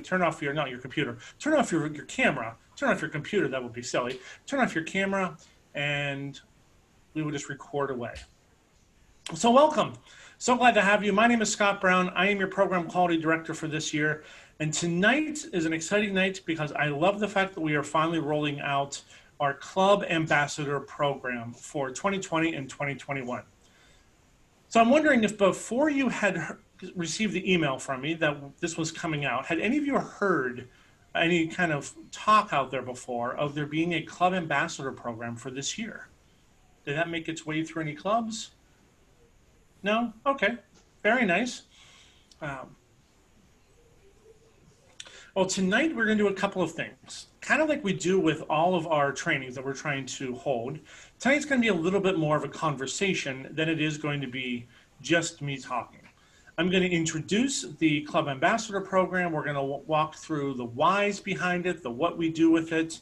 turn off your, not your computer, turn off your camera, turn off your computer, that would be silly. Turn off your camera and we would just record away. So welcome. So glad to have you. My name is Scott Brown. I am your program quality director for this year. And tonight is an exciting night because I love the fact that we are finally rolling out our Club Ambassador program for 2020 and 2021. So I'm wondering if before you had received the email from me that this was coming out, had any of you heard any kind of talk out there before of there being a Club Ambassador program for this year? Did that make its way through any clubs? No? Okay, very nice. Well, tonight we're going to do a couple of things, kind of like we do with all of our trainings that we're trying to hold. Tonight's going to be a little bit more of a conversation than it is going to be just me talking. I'm going to introduce the Club Ambassador program. We're going to walk through the whys behind it, the what we do with it,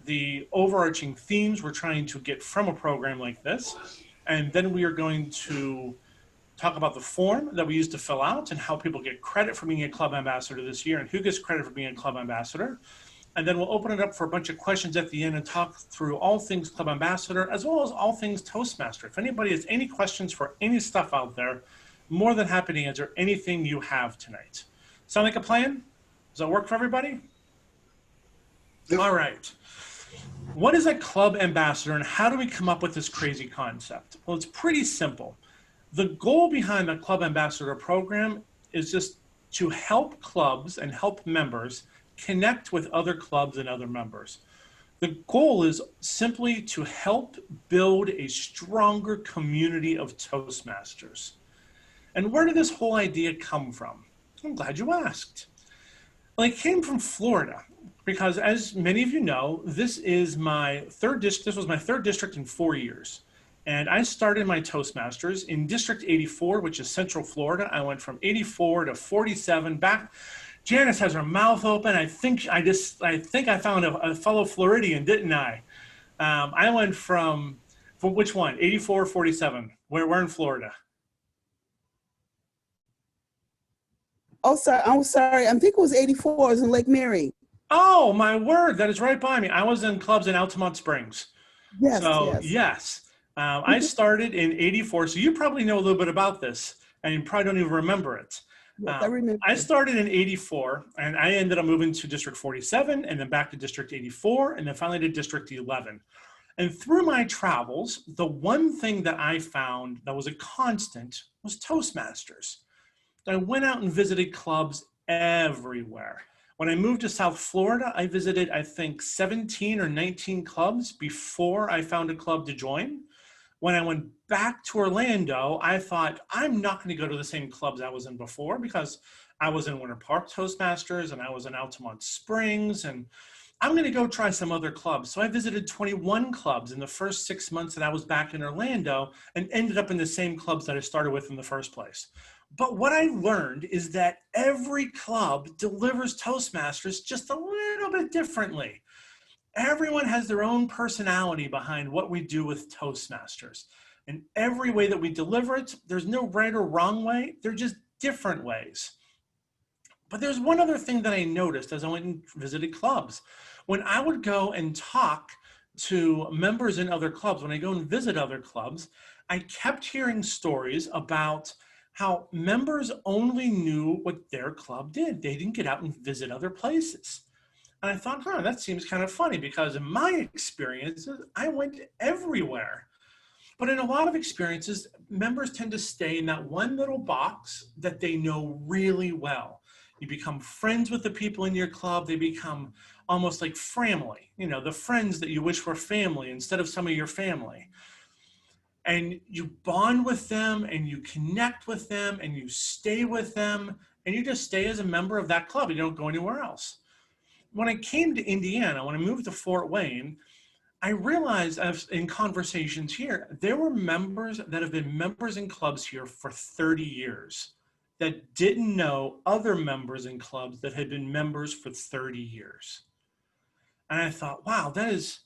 the overarching themes we're trying to get from a program like this. And then we are going to talk about the form that we use to fill out and how people get credit for being a Club Ambassador this year and who gets credit for being a Club Ambassador. And then we'll open it up for a bunch of questions at the end and talk through all things Club Ambassador as well as all things Toastmaster. If anybody has any questions for any stuff out there, more than happy to answer anything you have tonight. Sound like a plan? Does that work for everybody? Yep. All right. What is a Club Ambassador and how do we come up with this crazy concept? Well, it's pretty simple. The goal behind the Club Ambassador program is just to help clubs and help members connect with other clubs and other members. The goal is simply to help build a stronger community of Toastmasters. And where did this whole idea come from? I'm glad you asked. Well, it came from Florida because, as many of you know, this was my third district in 4 years. And I started my Toastmasters in District 84, which is Central Florida. I went from 84 to 47 back. Janice has her mouth open. I think I found a fellow Floridian, didn't I? I went from which one? 84 or 47? We're in Florida. Oh, sorry. I'm sorry. I think it was 84. I was in Lake Mary. Oh, my word. That is right by me. I was in clubs in Altamont Springs. Yes. So, yes. I started in 84. So you probably know a little bit about this and you probably don't even remember it. Yes, I remember. I started in 84 and I ended up moving to District 47 and then back to District 84 and then finally to District 11. And through my travels, the one thing that I found that was a constant was Toastmasters. I went out and visited clubs everywhere. When I moved to South Florida, I visited, I think, 17 or 19 clubs before I found a club to join. When I went back to Orlando, I thought, I'm not going to go to the same clubs I was in before because I was in Winter Park Toastmasters and I was in Altamont Springs and I'm going to go try some other clubs. So I visited 21 clubs in the first 6 months that I was back in Orlando and ended up in the same clubs that I started with in the first place. But what I learned is that every club delivers Toastmasters just a little bit differently. Everyone has their own personality behind what we do with Toastmasters. And every way that we deliver it, there's no right or wrong way. They're just different ways. But there's one other thing that I noticed as I went and visited clubs. When I would go and talk to members in other clubs, when I go and visit other clubs, I kept hearing stories about how members only knew what their club did. They didn't get out and visit other places. And I thought, that seems kind of funny because in my experiences, I went everywhere. But in a lot of experiences, members tend to stay in that one little box that they know really well. You become friends with the people in your club. They become almost like family, the friends that you wish were family instead of some of your family. And you bond with them and you connect with them and you stay with them and you just stay as a member of that club. You don't go anywhere else. When I came to Indiana, when I moved to Fort Wayne, I realized in conversations here, there were members that have been members in clubs here for 30 years that didn't know other members in clubs that had been members for 30 years. And I thought, wow, that is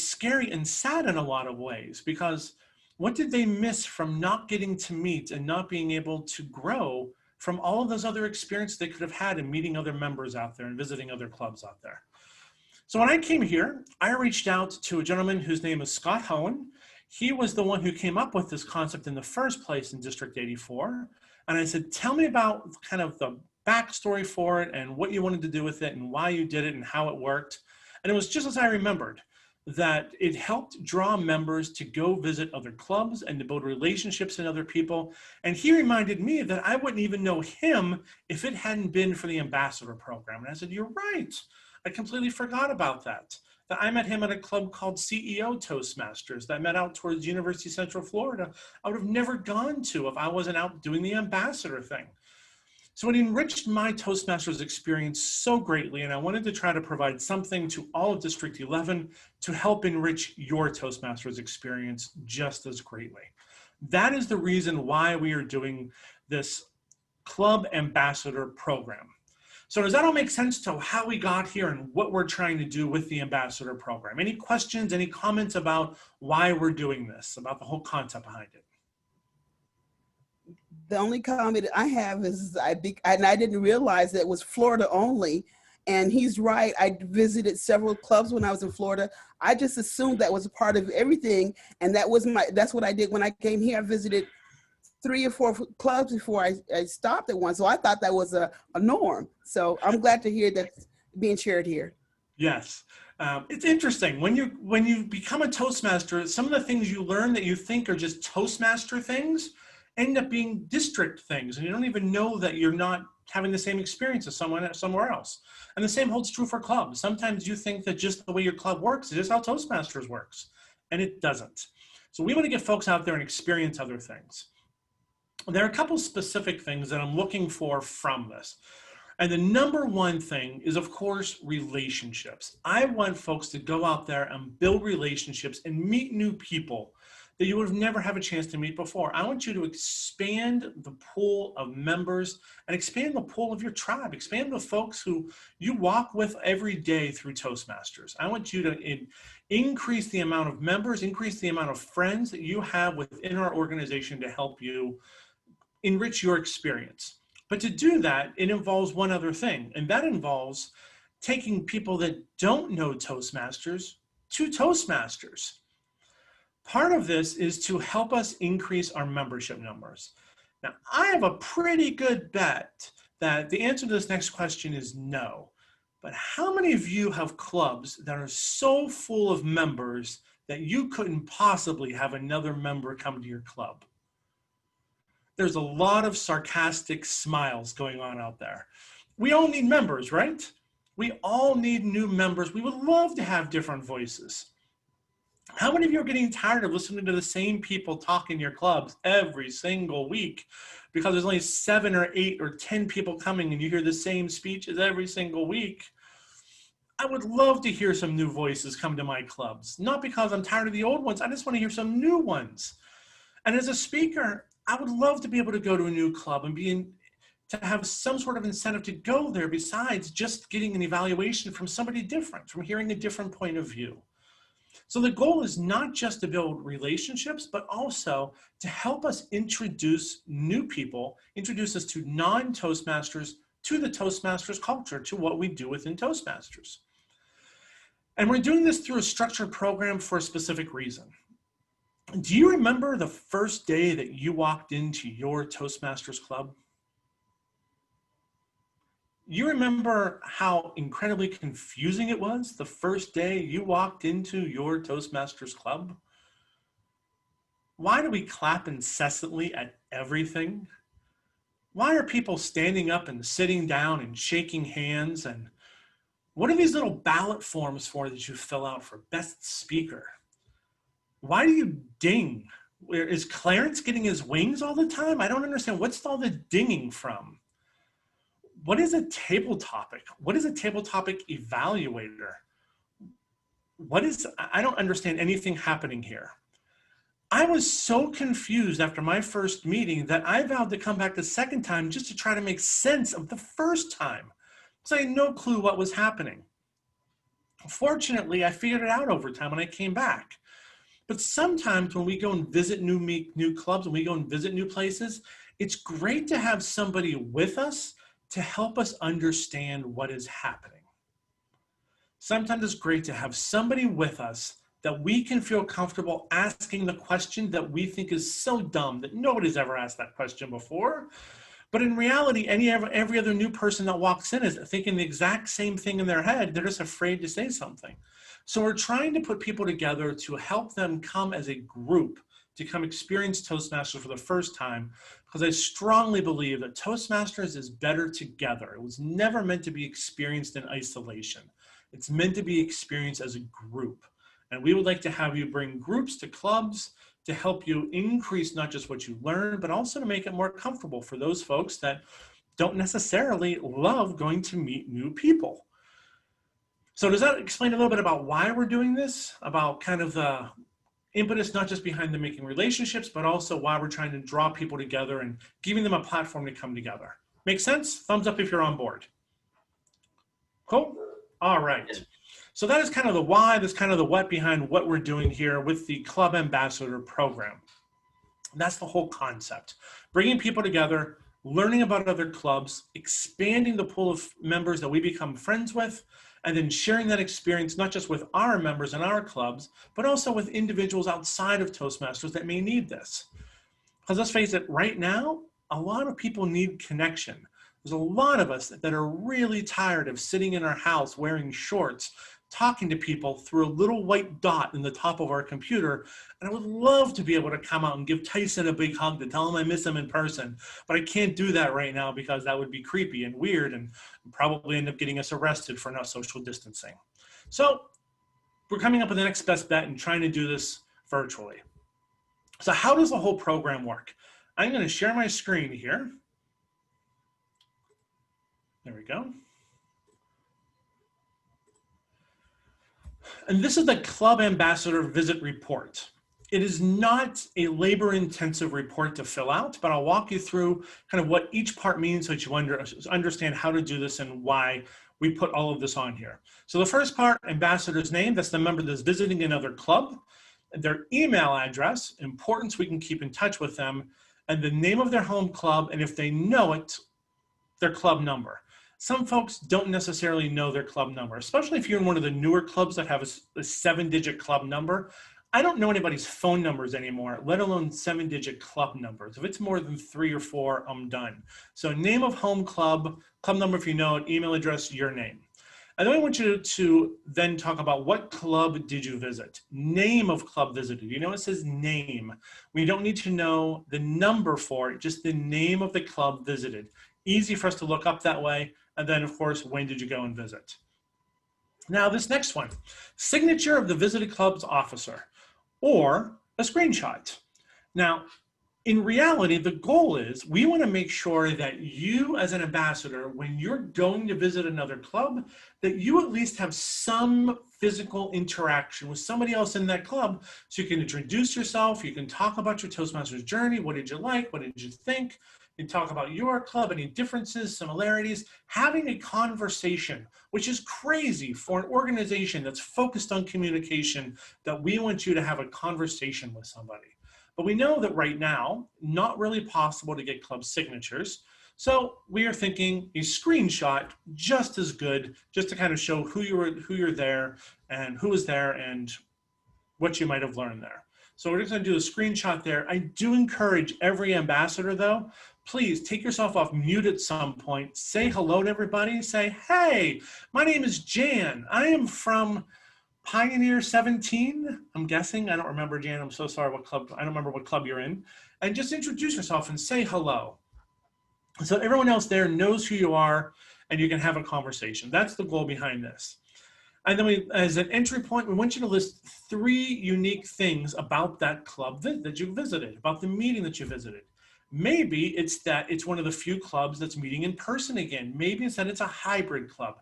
scary and sad in a lot of ways because what did they miss from not getting to meet and not being able to grow from all of those other experiences they could have had in meeting other members out there and visiting other clubs out there. So when I came here, I reached out to a gentleman whose name is Scott Hohen. He was the one who came up with this concept in the first place in District 84. And I said, tell me about kind of the backstory for it and what you wanted to do with it and why you did it and how it worked. And it was just as I remembered, that it helped draw members to go visit other clubs and to build relationships in other people. And he reminded me that I wouldn't even know him if it hadn't been for the ambassador program. And I said, you're right. I completely forgot about that. That I met him at a club called CEO Toastmasters that met out towards University of Central Florida. I would have never gone to if I wasn't out doing the ambassador thing. So it enriched my Toastmasters experience so greatly, and I wanted to try to provide something to all of District 11 to help enrich your Toastmasters experience just as greatly. That is the reason why we are doing this Club Ambassador program. So does that all make sense to how we got here and what we're trying to do with the Ambassador program? Any questions, any comments about why we're doing this, about the whole concept behind it? The only comment I have is I didn't realize that it was Florida only. And he's right. I visited several clubs when I was in Florida. I just assumed that was a part of everything. And that's what I did when I came here. I visited 3 or 4 clubs before I stopped at one. So I thought that was a norm. So I'm glad to hear that being shared here. Yes. It's interesting. When you become a Toastmaster, some of the things you learn that you think are just Toastmaster things end up being district things, and you don't even know that you're not having the same experience as someone somewhere else. And the same holds true for clubs. Sometimes you think that just the way your club works is just how Toastmasters works, and it doesn't. So we want to get folks out there and experience other things. There are a couple specific things that I'm looking for from this. And the number one thing is, of course, relationships. I want folks to go out there and build relationships and meet new people that you would have never had a chance to meet before. I want you to expand the pool of members and expand the pool of your tribe, expand the folks who you walk with every day through Toastmasters. I want you to increase the amount of members, increase the amount of friends that you have within our organization to help you enrich your experience. But to do that, it involves one other thing, and that involves taking people that don't know Toastmasters to Toastmasters. Part of this is to help us increase our membership numbers. Now, I have a pretty good bet that the answer to this next question is no. But how many of you have clubs that are so full of members that you couldn't possibly have another member come to your club? There's a lot of sarcastic smiles going on out there. We all need members, right? We all need new members. We would love to have different voices. How many of you are getting tired of listening to the same people talk in your clubs every single week because there's only 7 or 8 or 10 people coming and you hear the same speeches every single week? I would love to hear some new voices come to my clubs, not because I'm tired of the old ones. I just want to hear some new ones. And as a speaker, I would love to be able to go to a new club and to have some sort of incentive to go there besides just getting an evaluation from somebody different, from hearing a different point of view. So the goal is not just to build relationships, but also to help us introduce new people, introduce us to non-Toastmasters, to the Toastmasters culture, to what we do within Toastmasters. And we're doing this through a structured program for a specific reason. Do you remember the first day that you walked into your Toastmasters club? You remember how incredibly confusing it was the first day you walked into your Toastmasters club? Why do we clap incessantly at everything? Why are people standing up and sitting down and shaking hands? And what are these little ballot forms for that you fill out for best speaker? Why do you ding? Is Clarence getting his wings all the time? I don't understand. What's all the dinging from? What is a table topic? What is a table topic evaluator? I don't understand anything happening here. I was so confused after my first meeting that I vowed to come back the second time just to try to make sense of the first time, because I had no clue what was happening. Fortunately, I figured it out over time when I came back. But sometimes when we go and visit new clubs and we go and visit new places, it's great to have somebody with us to help us understand what is happening. Sometimes it's great to have somebody with us that we can feel comfortable asking the question that we think is so dumb that nobody's ever asked that question before. But in reality, every other new person that walks in is thinking the exact same thing in their head. They're just afraid to say something. So we're trying to put people together to help them come as a group to come experience Toastmasters for the first time, because I strongly believe that Toastmasters is better together. It was never meant to be experienced in isolation. It's meant to be experienced as a group. And we would like to have you bring groups to clubs to help you increase not just what you learn, but also to make it more comfortable for those folks that don't necessarily love going to meet new people. So does that explain a little bit about why we're doing this, about kind of the impetus, not just behind the making relationships, but also why we're trying to draw people together and giving them a platform to come together? Make sense? Thumbs up if you're on board. Cool. All right. So that is kind of the why, that's kind of the what behind what we're doing here with the Club Ambassador program. And that's the whole concept. Bringing people together, learning about other clubs, expanding the pool of members that we become friends with, and then sharing that experience not just with our members and our clubs, but also with individuals outside of Toastmasters that may need this. Because let's face it, right now, a lot of people need connection. There's a lot of us that are really tired of sitting in our house wearing shorts, talking to people through a little white dot in the top of our computer. And I would love to be able to come out and give Tyson a big hug to tell him I miss him in person. But I can't do that right now because that would be creepy and weird and probably end up getting us arrested for not social distancing. So we're coming up with the next best bet and trying to do this virtually. So how does the whole program work? I'm going to share my screen here. There we go. And this is the Club Ambassador Visit Report. It is not a labor-intensive report to fill out, but I'll walk you through kind of what each part means so that you understand how to do this and why we put all of this on here. So the first part, ambassador's name, that's the member that's visiting another club, their email address, important so we can keep in touch with them, and the name of their home club, and if they know it, their club number. Some folks don't necessarily know their club number, especially if you're in one of the newer clubs that have a 7-digit club number. I don't know anybody's phone numbers anymore, let alone 7-digit club numbers. If it's more than 3 or 4, I'm done. So name of home club, club number if you know it, email address, your name. And then I want you to then talk about what club did you visit? Name of club visited. You know it says name. We don't need to know the number for it, just the name of the club visited. Easy for us to look up that way. And then, of course, when did you go and visit? Now, this next one, signature of the visited club's officer, or a screenshot. Now, in reality, the goal is we want to make sure that you as an ambassador, when you're going to visit another club, that you at least have some physical interaction with somebody else in that club so you can introduce yourself, you can talk about your Toastmasters journey, what did you like, what did you think? You can talk about your club, any differences, similarities, having a conversation, which is crazy for an organization that's focused on communication, that we want you to have a conversation with somebody. But we know that right now, not really possible to get club signatures. So we are thinking a screenshot just as good, just to kind of show who you're there and who was there and what you might have learned there. So we're just going to do a screenshot there. I do encourage every ambassador, though, please take yourself off mute at some point. Say hello to everybody. Say, hey, my name is Jan. I am from Pioneer 17, I'm guessing. I don't remember, Jan. I'm so sorry what club. I don't remember what club you're in. And just introduce yourself and say hello. So everyone else there knows who you are and you can have a conversation. That's the goal behind this. And then as an entry point, we want you to list 3 unique things about that club that you visited, about the meeting that you visited. Maybe it's that it's one of the few clubs that's meeting in person again. Maybe it's that it's a hybrid club.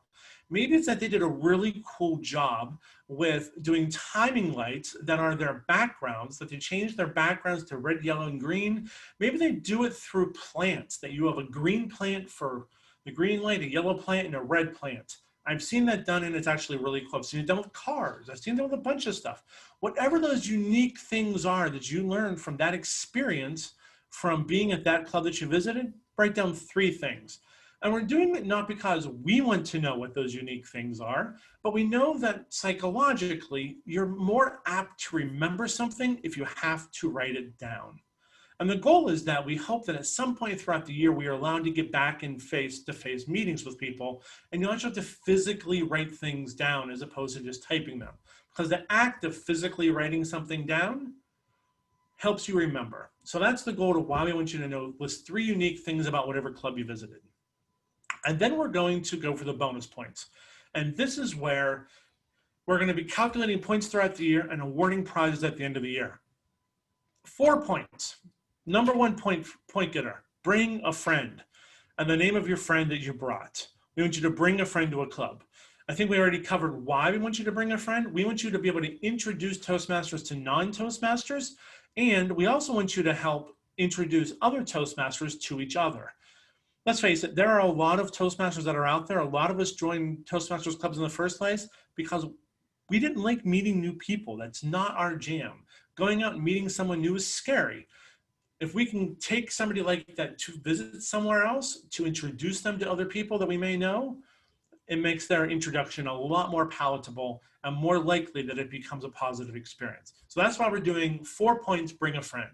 Maybe it's that they did a really cool job with doing timing lights that are their backgrounds, that they changed their backgrounds to red, yellow, and green. Maybe they do it through plants, that you have a green plant for the green light, a yellow plant, and a red plant. I've seen that done, and it's actually really cool. I've seen it done with cars. I've seen it done with a bunch of stuff. Whatever those unique things are that you learned from that experience, from being at that club that you visited, write down 3 things. And we're doing it not because we want to know what those unique things are, but we know that psychologically, you're more apt to remember something if you have to write it down. And the goal is that we hope that at some point throughout the year, we are allowed to get back in face-to-face meetings with people, and you actually have to physically write things down as opposed to just typing them. Because the act of physically writing something down helps you remember. So that's the goal to why we want you to know, list 3 unique things about whatever club you visited. And then we're going to go for the bonus points. And this is where we're going to be calculating points throughout the year and awarding prizes at the end of the year. 4 points. Number 1 point getter, bring a friend. And the name of your friend that you brought. We want you to bring a friend to a club. I think we already covered why we want you to bring a friend. We want you to be able to introduce Toastmasters to non-Toastmasters. And we also want you to help introduce other Toastmasters to each other. Let's face it, there are a lot of Toastmasters that are out there. A lot of us joined Toastmasters clubs in the first place because we didn't like meeting new people. That's not our jam. Going out and meeting someone new is scary. If we can take somebody like that to visit somewhere else, to introduce them to other people that we may know, it makes their introduction a lot more palatable and more likely that it becomes a positive experience. So that's why we're doing 4 points, bring a friend.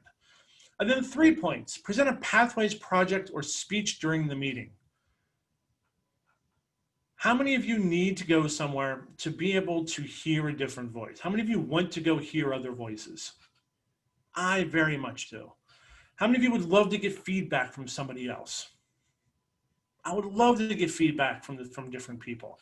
And then 3 points, present a Pathways project or speech during the meeting. How many of you need to go somewhere to be able to hear a different voice? How many of you want to go hear other voices? I very much do. How many of you would love to get feedback from somebody else? I would love to get feedback from different people.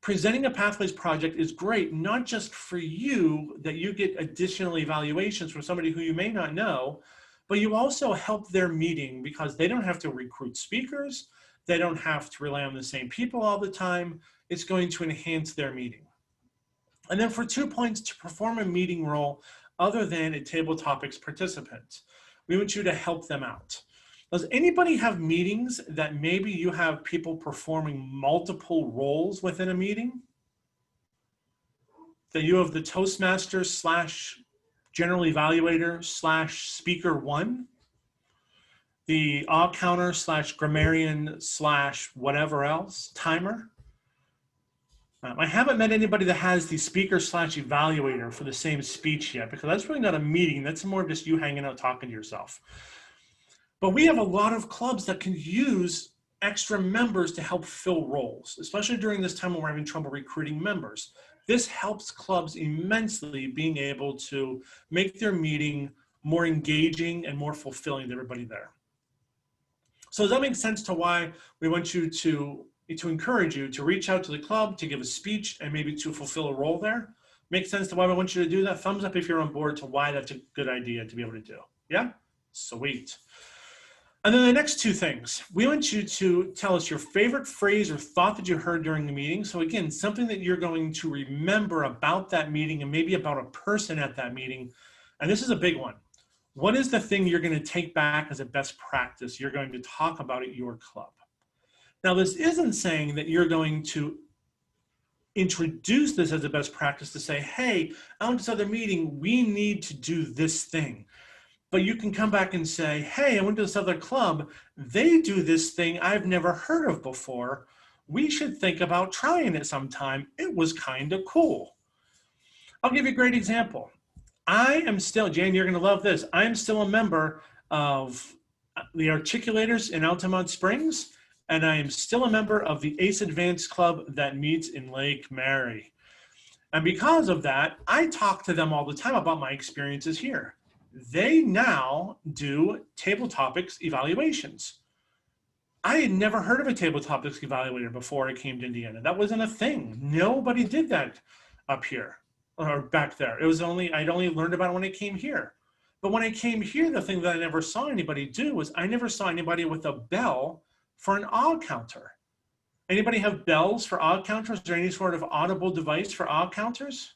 Presenting a Pathways project is great, not just for you, that you get additional evaluations from somebody who you may not know, but you also help their meeting because they don't have to recruit speakers. They don't have to rely on the same people all the time. It's going to enhance their meeting. And then for 2 points, to perform a meeting role other than a table topics participant. We want you to help them out. Does anybody have meetings that maybe you have people performing multiple roles within a meeting? That you have the Toastmaster / general evaluator / speaker 1, the all counter / grammarian / whatever else, timer. I haven't met anybody that has the speaker / evaluator for the same speech yet, because that's really not a meeting. That's more just you hanging out talking to yourself. But we have a lot of clubs that can use extra members to help fill roles, especially during this time when we're having trouble recruiting members. This helps clubs immensely being able to make their meeting more engaging and more fulfilling to everybody there. So does that make sense to why we want you to encourage you to reach out to the club, to give a speech, and maybe to fulfill a role there? Makes sense to why we want you to do that? Thumbs up if you're on board to why that's a good idea to be able to do. Yeah? Sweet. And then the next 2 things, we want you to tell us your favorite phrase or thought that you heard during the meeting. So again, something that you're going to remember about that meeting and maybe about a person at that meeting. And this is a big one. What is the thing you're going to take back as a best practice you're going to talk about at your club? Now, this isn't saying that you're going to introduce this as a best practice to say, hey, out at this other meeting, we need to do this thing. But you can come back and say, hey, I went to this other club. They do this thing I've never heard of before. We should think about trying it sometime. It was kind of cool. I'll give you a great example. I am still, Jane, you're going to love this. I am still a member of the Articulators in Altamont Springs, and I am still a member of the ACE Advanced Club that meets in Lake Mary. And because of that, I talk to them all the time about my experiences here. They now do table topics evaluations. I had never heard of a table topics evaluator before I came to Indiana. That wasn't a thing. Nobody did that up here or back there. It was I'd only learned about it when I came here. But when I came here, the thing that I never saw anybody do was I never saw anybody with a bell for an odd counter. Anybody have bells for odd counters or any sort of audible device for odd counters?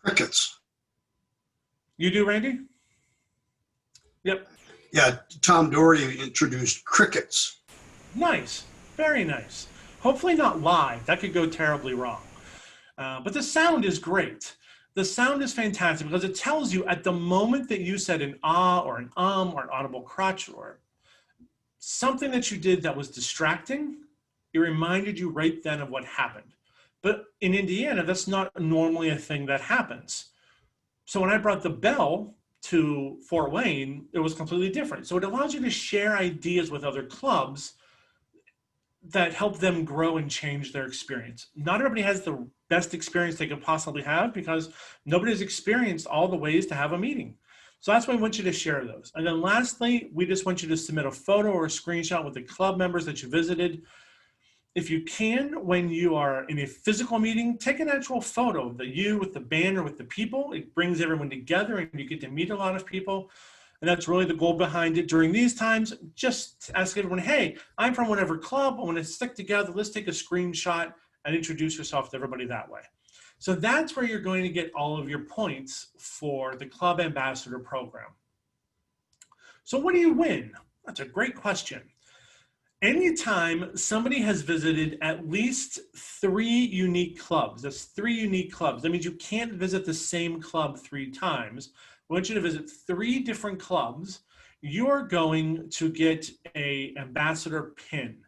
Crickets. You do, Randy? Yep. Yeah, Tom Doherty introduced crickets. Nice, very nice. Hopefully not live, that could go terribly wrong. But the sound is great. The sound is fantastic because it tells you at the moment that you said an ah or an or an audible crotch or something that you did that was distracting, it reminded you right then of what happened. But in Indiana, that's not normally a thing that happens. So when I brought the bell to Fort Wayne, it was completely different. So it allows you to share ideas with other clubs that help them grow and change their experience. Not everybody has the best experience they could possibly have because nobody's experienced all the ways to have a meeting. So that's why we want you to share those. And then lastly, we just want you to submit a photo or a screenshot with the club members that you visited. If you can, when you are in a physical meeting, take an actual photo of you with the band or with the people. It brings everyone together and you get to meet a lot of people. And that's really the goal behind it. During these times, just ask everyone, hey, I'm from whatever club. I want to stick together. Let's take a screenshot and introduce yourself to everybody that way. So that's where you're going to get all of your points for the Club Ambassador program. So what do you win? That's a great question. Anytime somebody has visited at least 3 unique clubs, that's 3 unique clubs. That means you can't visit the same club 3 times. I want you to visit 3 different clubs. You're going to get an ambassador pin.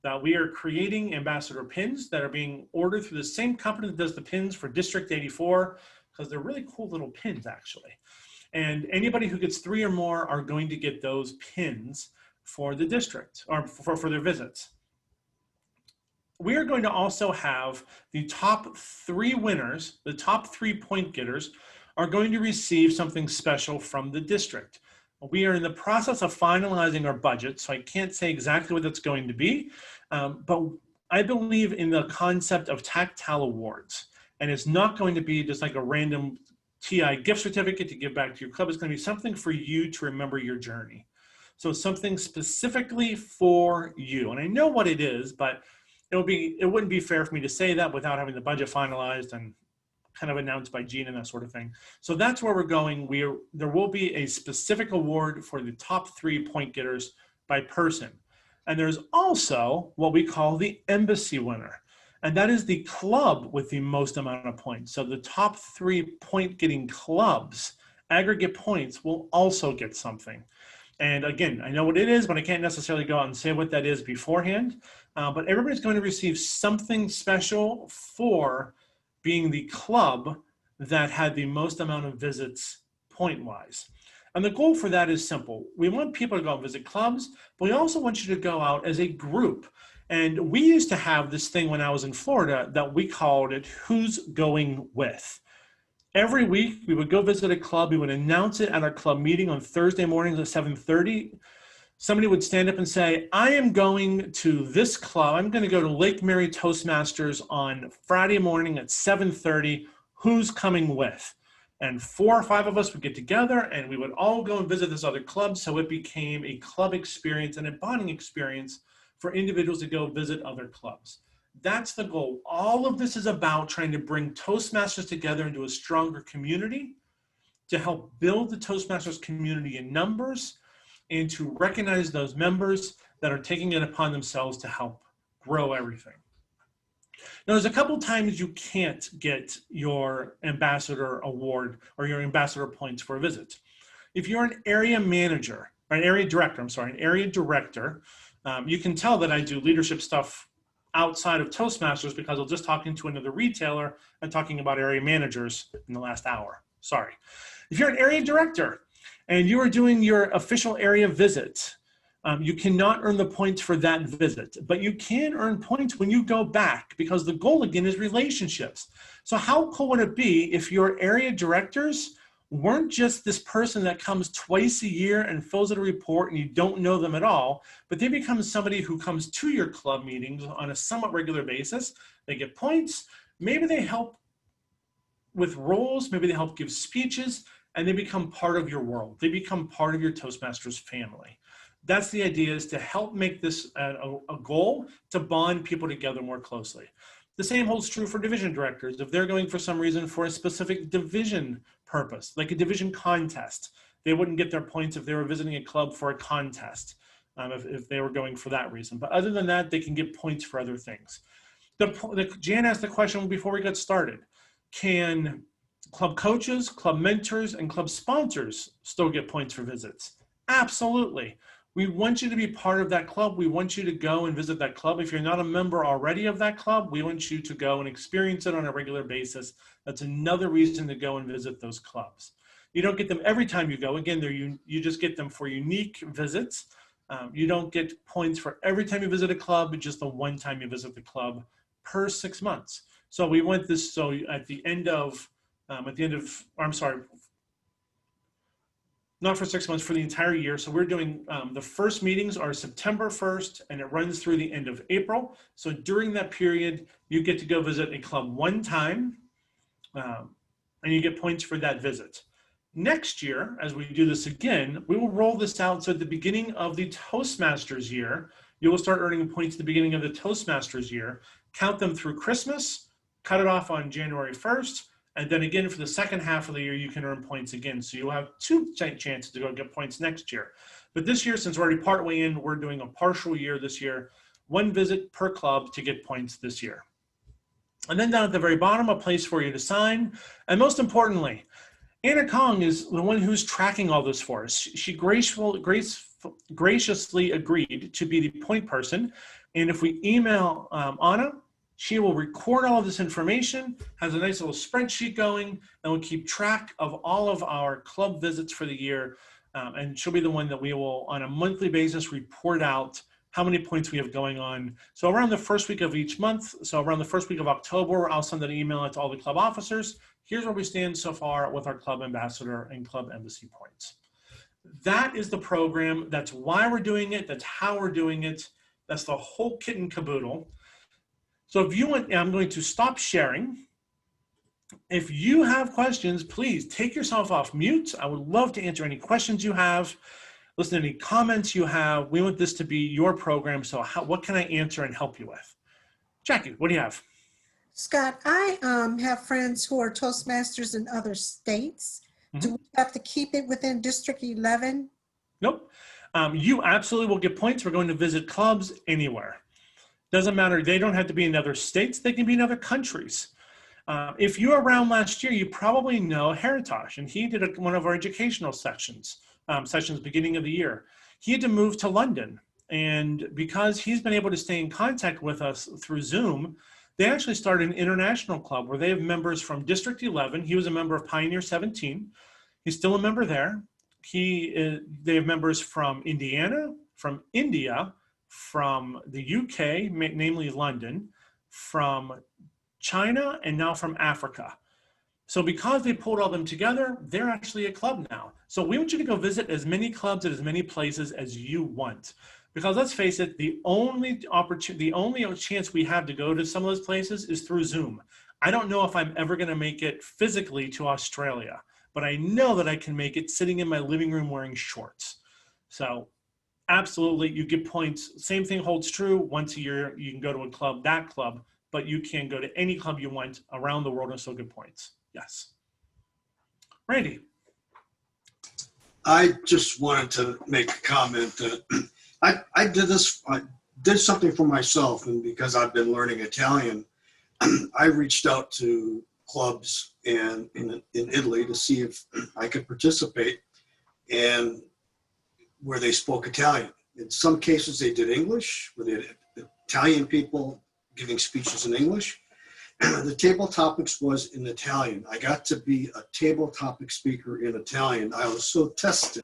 Now we are creating ambassador pins that are being ordered through the same company that does the pins for District 84, because they're really cool little pins actually. And anybody who gets 3 or more are going to get those pins for the district or for their visits. We are going to also have the top 3 winners, the top 3 point getters are going to receive something special from the district. We are in the process of finalizing our budget, so I can't say exactly what that's going to be, but I believe in the concept of tactile awards. And it's not going to be just like a random TI gift certificate to give back to your club. It's going to be something for you to remember your journey. So something specifically for you. And I know what it is, but it wouldn't be fair for me to say that without having the budget finalized and kind of announced by Gene and that sort of thing. So that's where we're going. There will be a specific award for the top 3 point getters by person. And there's also what we call the embassy winner. And that is the club with the most amount of points. So the top 3 point getting clubs, aggregate points, will also get something. And again, I know what it is, but I can't necessarily go out and say what that is beforehand. But everybody's going to receive something special for being the club that had the most amount of visits point-wise. And the goal for that is simple. We want people to go out and visit clubs, but we also want you to go out as a group. And we used to have this thing when I was in Florida that we called it, Who's Going With? Every week, we would go visit a club. We would announce it at our club meeting on Thursday mornings at 7:30. Somebody would stand up and say, I am going to this club. I'm going to go to Lake Mary Toastmasters on Friday morning at 7:30. Who's coming with? And 4 or 5 of us would get together and we would all go and visit this other club. So it became a club experience and a bonding experience for individuals to go visit other clubs. That's the goal. All of this is about trying to bring Toastmasters together into a stronger community to help build the Toastmasters community in numbers and to recognize those members that are taking it upon themselves to help grow everything. Now, there's a couple times you can't get your ambassador award or your ambassador points for a visit. If you're an area manager, or an area director, you can tell that I do leadership stuff outside of Toastmasters because I was just talking to another retailer and talking about area managers in the last hour. Sorry. If you're an area director and you are doing your official area visit, you cannot earn the points for that visit, but you can earn points when you go back because the goal again is relationships. So how cool would it be if your area directors weren't just this person that comes twice a year and fills out a report and you don't know them at all, but they become somebody who comes to your club meetings on a somewhat regular basis. They get points. Maybe they help with roles. Maybe they help give speeches and they become part of your world. They become part of your Toastmasters family. That's the idea, is to help make this a goal to bond people together more closely. The same holds true for division directors. If they're going for some reason for a specific division purpose, like a division contest, they wouldn't get their points if they were visiting a club for a contest, if they were going for that reason. But other than that, they can get points for other things. Jan asked the question before we got started. Can club coaches, club mentors, and club sponsors still get points for visits. Absolutely. We want you to be part of that club. We want you to go and visit that club. If you're not a member already of that club, we want you to go and experience it on a regular basis. That's another reason to go and visit those clubs. You don't get them every time you go. Again, you just get them for unique visits. You don't get points for every time you visit a club, just the one time you visit the club per 6 months. So we want this, so at the end of, not for 6 months, for the entire year. So we're doing, the first meetings are September 1st and it runs through the end of April. So during that period, you get to go visit a club one time and you get points for that visit. Next year, as we do this again, we will roll this out. So at the beginning of the Toastmasters year, you will start earning points at the beginning of the Toastmasters year, count them through Christmas, cut it off on January 1st, and then again for the second half of the year, you can earn points again. So you'll have two chances to go get points next year. But this year, since we're already partway in, we're doing a partial year this year, one visit per club to get points this year. And then down at the very bottom, a place for you to sign. And most importantly, Anna Kong is the one who's tracking all this for us. She graciously agreed to be the point person. And if we email Anna, she will record all of this information, has a nice little spreadsheet going, and will keep track of all of our club visits for the year. And she'll be the one that we will, on a monthly basis, report out how many points we have going on. So around the first week of each month, so around the first week of October, I'll send an email out to all the club officers. Here's where we stand so far with our club ambassador and club embassy points. That is the program. That's why we're doing it. That's how we're doing it. That's the whole kit and caboodle. So if you want, I'm going to stop sharing. If you have questions, please take yourself off mute. I would love to answer any questions you have. Listen to any comments you have. We want this to be your program. So what can I answer and help you with? Jackie, what do you have? Scott, I have friends who are Toastmasters in other states. Do we have to keep it within District 11? Nope. You absolutely will get points. We're going to visit clubs anywhere. Doesn't matter. They don't have to be in other states. They can be in other countries. If you were around last year, you probably know Heritage, and he did one of our educational sessions beginning of the year. He had to move to London, and because he's been able to stay in contact with us through Zoom, they actually started an international club where they have members from District 11. He was a member of Pioneer 17. He's still a member there. They have members from Indiana, from India, from the UK, namely London, from China, and now from Africa. So because they pulled all them together, they're actually a club now. So we want you to go visit as many clubs at as many places as you want. Because let's face it, the only chance we have to go to some of those places is through Zoom. I don't know if I'm ever going to make it physically to Australia, but I know that I can make it sitting in my living room wearing shorts. So absolutely, you get points. Same thing holds true. Once a year, you can go to a club, that club, but you can go to any club you want around the world and still get points. Yes. Randy. I just wanted to make a comment that I did something for myself, and because I've been learning Italian, I reached out to clubs in Italy to see if I could participate, and where they spoke Italian. In some cases, they did English, where they had Italian people giving speeches in English. The table topics was in Italian. I got to be a table topic speaker in Italian. I was so tested.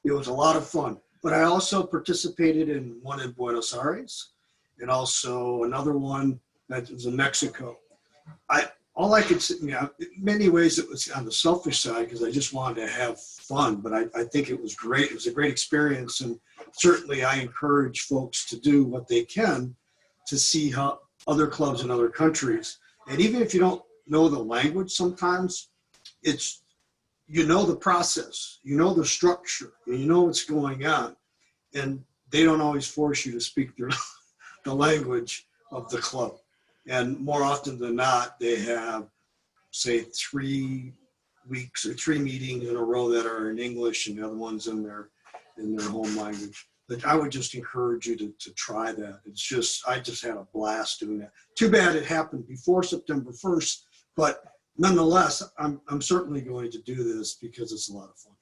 It was a lot of fun. But I also participated in one in Buenos Aires, and also another one that was in Mexico. All I could say, in many ways it was on the selfish side because I just wanted to have fun, but I think it was great. It was a great experience, and certainly I encourage folks to do what they can to see how other clubs in other countries. And even if you don't know the language sometimes, you know the process, you know the structure, and you know what's going on. And they don't always force you to speak the language of the club. And more often than not, they have, say, 3 weeks or 3 meetings in a row that are in English and the other ones in their home language. But I would just encourage you to try that. I just had a blast doing that. Too bad it happened before September 1st, but nonetheless, I'm certainly going to do this because it's a lot of fun.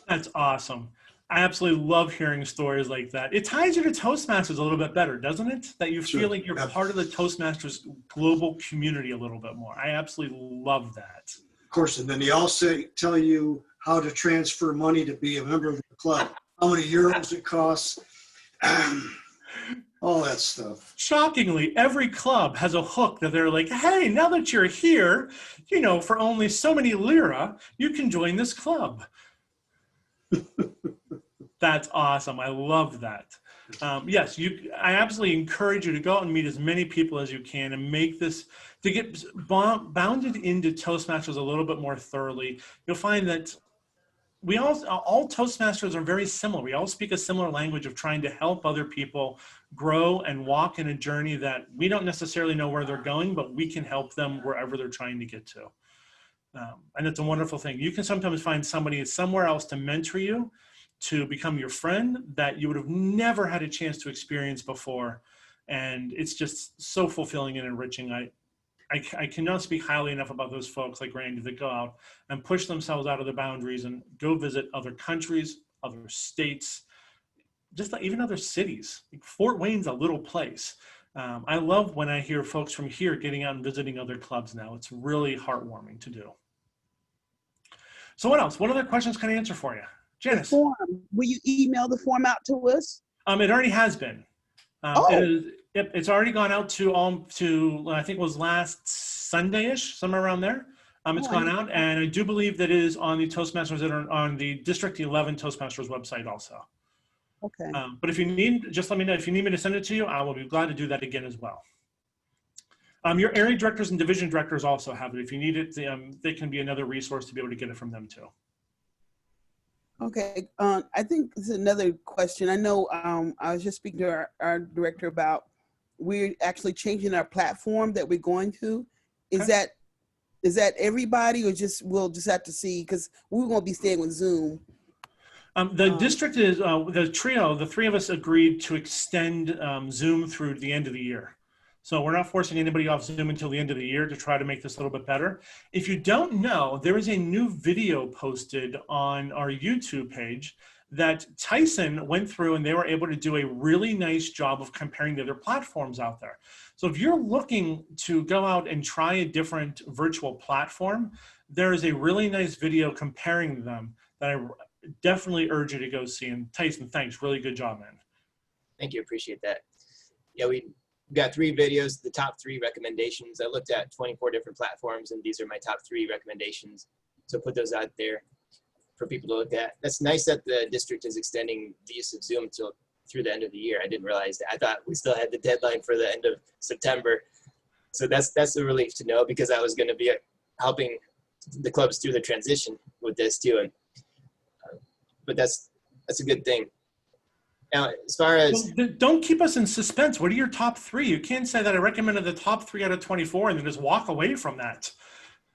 That's awesome. I absolutely love hearing stories like that. It ties you to Toastmasters a little bit better, doesn't it? That you Sure. feel like you're part of the Toastmasters global community a little bit more. I absolutely love that. Of course, and then they also tell you how to transfer money to be a member of the club, how many euros it costs, all that stuff. Shockingly, every club has a hook that they're like, hey, now that you're here, you know, for only so many lira, you can join this club. That's awesome. I love that. Yes, I absolutely encourage you to go out and meet as many people as you can and make this, to get bounded into Toastmasters a little bit more thoroughly. You'll find that we all Toastmasters are very similar. We all speak a similar language of trying to help other people grow and walk in a journey that we don't necessarily know where they're going, but we can help them wherever they're trying to get to. And it's a wonderful thing. You can sometimes find somebody somewhere else to mentor you, to become your friend that you would have never had a chance to experience before. And it's just so fulfilling and enriching. I cannot speak highly enough about those folks like Randy that go out and push themselves out of the boundaries and go visit other countries, other states, just like even other cities. Like Fort Wayne's a little place. I love when I hear folks from here getting out and visiting other clubs now. It's really heartwarming to do. So what else? What other questions can I answer for you? Janice? The form. Will you email the form out to us? It already has been. It's already gone out to I think it was last Sunday-ish, somewhere around there. It's gone out, and I do believe that it is on the Toastmasters that are on the District 11 Toastmasters website also. Okay. But if you need, just let me know. If you need me to send it to you, I will be glad to do that again as well. Your area directors and division directors also have it. If you need it, they can be another resource to be able to get it from them too. Okay. I think this is another question. I know I was just speaking to our director about we're actually changing our platform that we're going to. Is that everybody, or we'll just have to see, because we won't be staying with Zoom. The district is the trio. The three of us agreed to extend Zoom through the end of the year. So we're not forcing anybody off Zoom until the end of the year to try to make this a little bit better. If you don't know, there is a new video posted on our YouTube page that Tyson went through, and they were able to do a really nice job of comparing the other platforms out there. So if you're looking to go out and try a different virtual platform, there is a really nice video comparing them that I definitely urge you to go see. And Tyson, thanks. Really good job, man. Thank you. Appreciate that. Yeah, we got 3 videos, the top 3 recommendations. I looked at 24 different platforms, and these are my top 3 recommendations. So put those out there for people to look at. That's nice that the district is extending the use of Zoom through the end of the year. I didn't realize that. I thought we still had the deadline for the end of September. So that's a relief to know, because I was going to be helping the clubs through the transition with this too. And but that's a good thing. Now, as far as don't keep us in suspense. What are your top 3? You can't say that I recommended the top 3 out of 24 and then just walk away from that.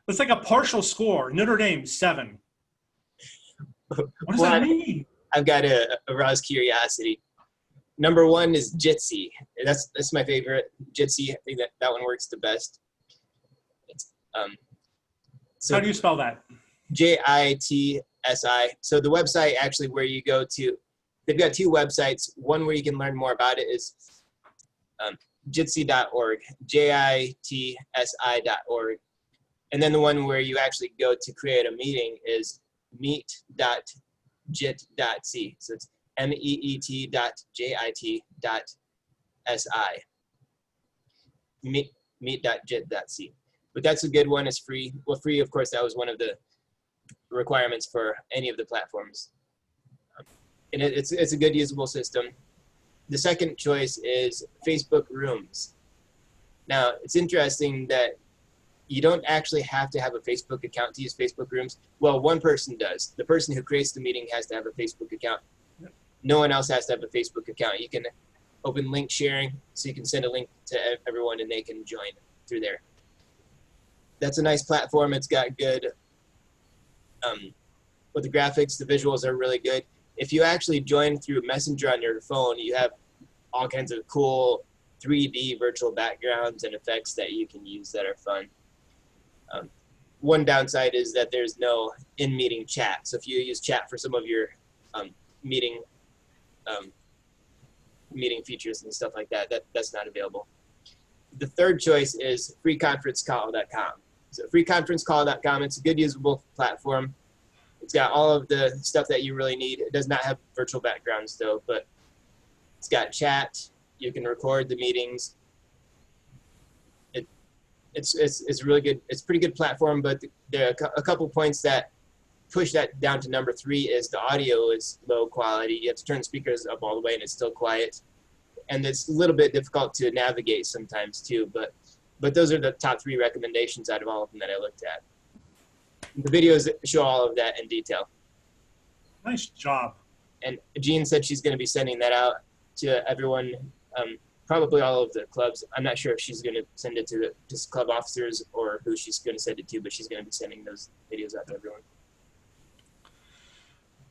It's like a partial score. Notre Dame 7. What does that mean? I've got a aroused curiosity. Number 1 is Jitsi. That's my favorite. Jitsi. I think that one works the best. So how do you spell that? JITSI. So the website actually where you go to, they've got 2 websites. One where you can learn more about it is jitsi.org, JITSI.org. And then the one where you actually go to create a meeting is meet.jit.c. So it's meet.jit.si. Meet.jit.c. But that's a good one. It's free. Well, free, of course, that was one of the requirements for any of the platforms. And it's a good usable system. The second choice is Facebook Rooms. Now, it's interesting that you don't actually have to have a Facebook account to use Facebook Rooms. Well, one person does. The person who creates the meeting has to have a Facebook account. No one else has to have a Facebook account. You can open link sharing, so you can send a link to everyone and they can join through there. That's a nice platform. It's got good, with the graphics, the visuals are really good. If you actually join through Messenger on your phone, you have all kinds of cool 3D virtual backgrounds and effects that you can use that are fun. one downside is that there's no in-meeting chat. So if you use chat for some of your meeting meeting features and stuff like that, that's not available. The third choice is freeconferencecall.com. So freeconferencecall.com, it's a good usable platform. It's got all of the stuff that you really need. It does not have virtual backgrounds though, but it's got chat. You can record the meetings. It's really good. It's a pretty good platform, but there are a couple points that push that down to number 3 is the audio is low quality. You have to turn the speakers up all the way and it's still quiet. And it's a little bit difficult to navigate sometimes too, but those are the top 3 recommendations out of all of them that I looked at. The videos show all of that in detail. Nice job. And Jean said she's going to be sending that out to everyone, probably all of the clubs. I'm not sure if she's going to send it to just club officers or who she's going to send it to, but she's going to be sending those videos out to everyone.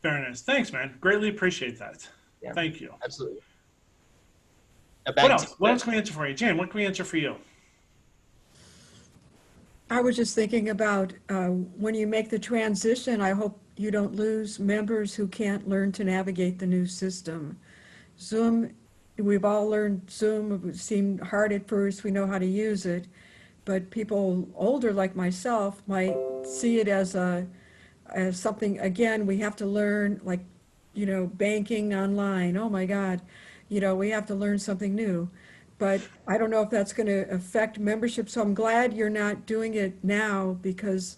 Very nice. Thanks, man. Greatly appreciate that. Yeah. Thank you. Absolutely. What else? What else can we answer for you? Jan, what can we answer for you? I was just thinking about when you make the transition, I hope you don't lose members who can't learn to navigate the new system. Zoom, we've all learned Zoom. It seemed hard at first. We know how to use it. But people older like myself might see it as something, again, we have to learn, like, banking online. Oh my God, we have to learn something new. But I don't know if that's going to affect membership. So I'm glad you're not doing it now, because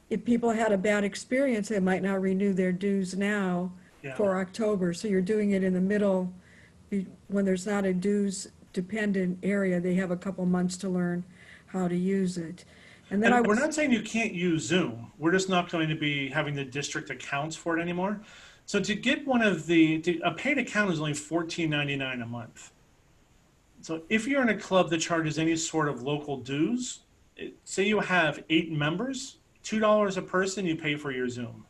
if people had a bad experience, they might not renew their dues now for October. So you're doing it in the middle when there's not a dues dependent area. They have a couple months to learn how to use it. And then we're not saying you can't use Zoom. We're just not going to be having the district accounts for it anymore. So to get one of a paid account is only $14.99 a month. So if you're in a club that charges any sort of local dues, say you have 8 members, $2 a person, you pay for your Zoom.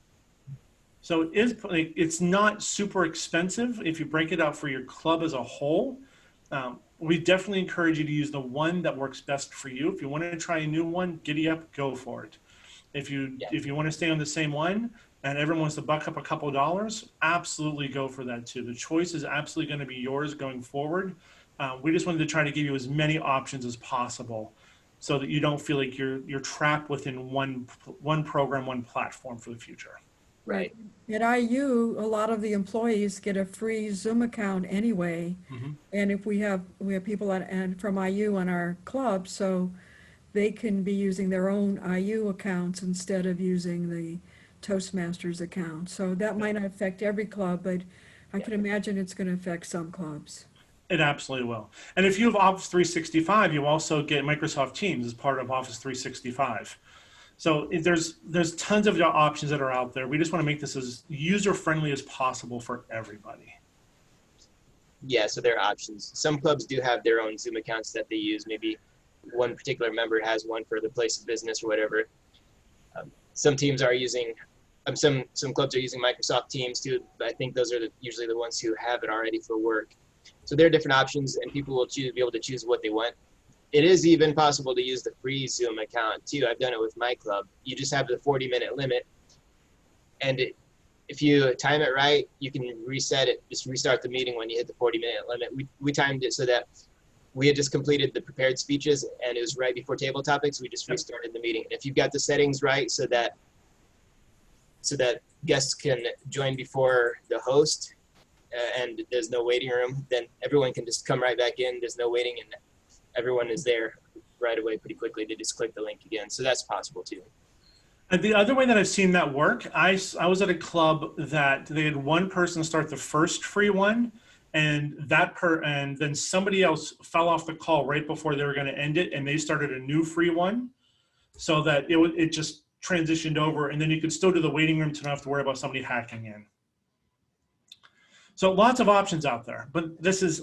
So it's not super expensive if you break it out for your club as a whole. We definitely encourage you to use the one that works best for you. If you want to try a new one, giddy up, go for it. If you want to stay on the same one and everyone wants to buck up a couple of dollars, absolutely go for that too. The choice is absolutely going to be yours going forward. We just wanted to try to give you as many options as possible so that you don't feel like you're trapped within one program, one platform for the future. Right. At IU, a lot of the employees get a free Zoom account anyway. Mm-hmm. And if we have people from IU on our club, so they can be using their own IU accounts instead of using the Toastmasters account. So that might not affect every club, but I can imagine it's going to affect some clubs. It absolutely will. And if you have Office 365, you also get Microsoft Teams as part of Office 365. So there's tons of options that are out there. We just want to make this as user-friendly as possible for everybody. Yeah, so there are options. Some clubs do have their own Zoom accounts that they use. Maybe one particular member has one for the place of business or whatever. Some teams are using, some clubs are using Microsoft Teams too, but I think those are usually the ones who have it already for work. So there are different options, and people will be able to choose what they want. It is even possible to use the free Zoom account too. I've done it with my club. You just have the 40-minute limit, and if you time it right, you can reset it. Just restart the meeting when you hit the 40-minute limit. We timed it so that we had just completed the prepared speeches, and it was right before table topics. We just restarted the meeting. And if you've got the settings right, so that guests can join before the host, and there's no waiting room, then everyone can just come right back in. There's no waiting, and everyone is there right away pretty quickly to just click the link again. So that's possible too. And the other way that I've seen that work, I was at a club that they had one person start the first free one, and and then somebody else fell off the call right before they were going to end it, and they started a new free one, so that it just transitioned over, and then you could still do the waiting room to not have to worry about somebody hacking in. So lots of options out there, but this is,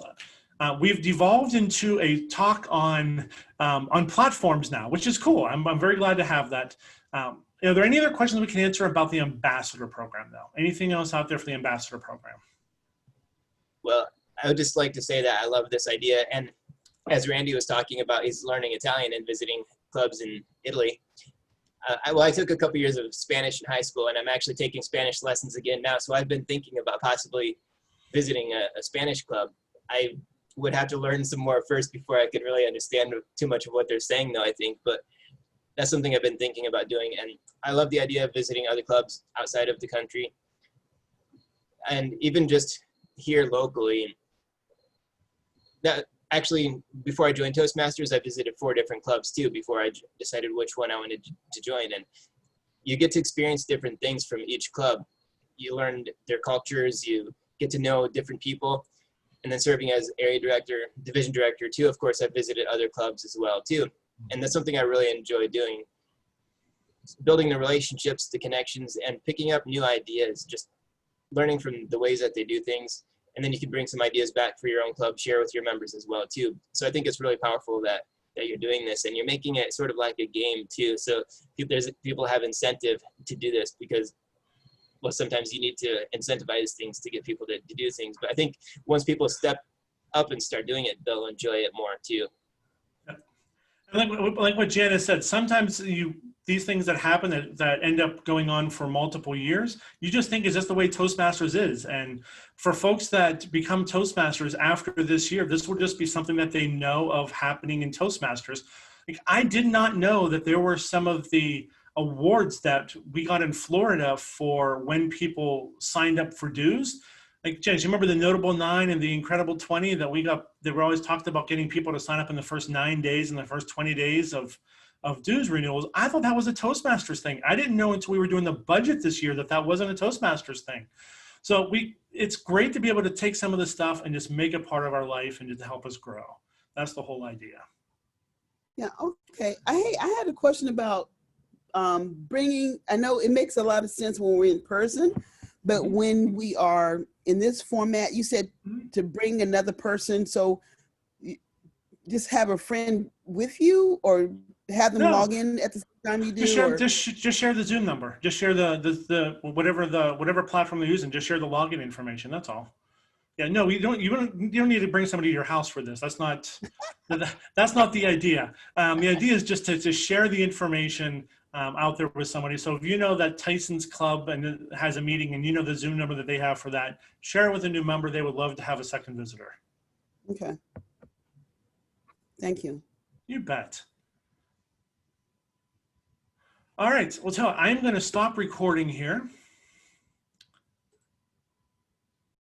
we've devolved into a talk on platforms now, which is cool. I'm very glad to have that. Are there any other questions we can answer about the ambassador program though? Anything else out there for the ambassador program? Well, I would just like to say that I love this idea. And as Randy was talking about, he's learning Italian and visiting clubs in Italy. I took a couple years of Spanish in high school, and I'm actually taking Spanish lessons again now. So I've been thinking about possibly visiting a Spanish club. I would have to learn some more first before I could really understand too much of what they're saying, though, I think. But that's something I've been thinking about doing. And I love the idea of visiting other clubs outside of the country. And even just here locally, that actually, before I joined Toastmasters, I visited 4 different clubs too before I decided which one I wanted to join. And you get to experience different things from each club. You learn their cultures, you get to know different people. And then serving as area director, division director too, of course, I've visited other clubs as well too. And that's something I really enjoy doing. Building the relationships, the connections, and picking up new ideas, just learning from the ways that they do things. And then you can bring some ideas back for your own club, share with your members as well too. So I think it's really powerful that you're doing this, and you're making it sort of like a game too. So people have incentive to do this because, well, sometimes you need to incentivize things to get people to do things. But I think once people step up and start doing it, they'll enjoy it more too. Like what Janice said, sometimes these things that happen that end up going on for multiple years, you just think, is this the way Toastmasters is? And for folks that become Toastmasters after this year, this will just be something that they know of happening in Toastmasters. Like, I did not know that there were some of the awards that we got in Florida for when people signed up for dues. Like, Janice, you remember the Notable 9 and the Incredible 20 that we got? They were always talked about getting people to sign up in the first 9 days and the first 20 days of dues renewals. I thought that was a Toastmasters thing. I didn't know until we were doing the budget this year that wasn't a Toastmasters thing. So it's great to be able to take some of this stuff and just make it part of our life and just help us grow. That's the whole idea. Yeah, okay. I had a question about bringing, I know it makes a lot of sense when we're in person, but when we are in this format, you said to bring another person. So just have a friend with you, or have them log in at the same time you do? Just share the Zoom number. Just share the whatever platform they're using. Just share the login information. That's all. Yeah, no, you don't need to bring somebody to your house for this. That's not the idea. The idea is just to share the information out there with somebody. So if you know that Tyson's Club and has a meeting, and you know the Zoom number that they have for that, share it with a new member. They would love to have a second visitor. Okay. Thank you. You bet. All right. Well, I'm going to stop recording here.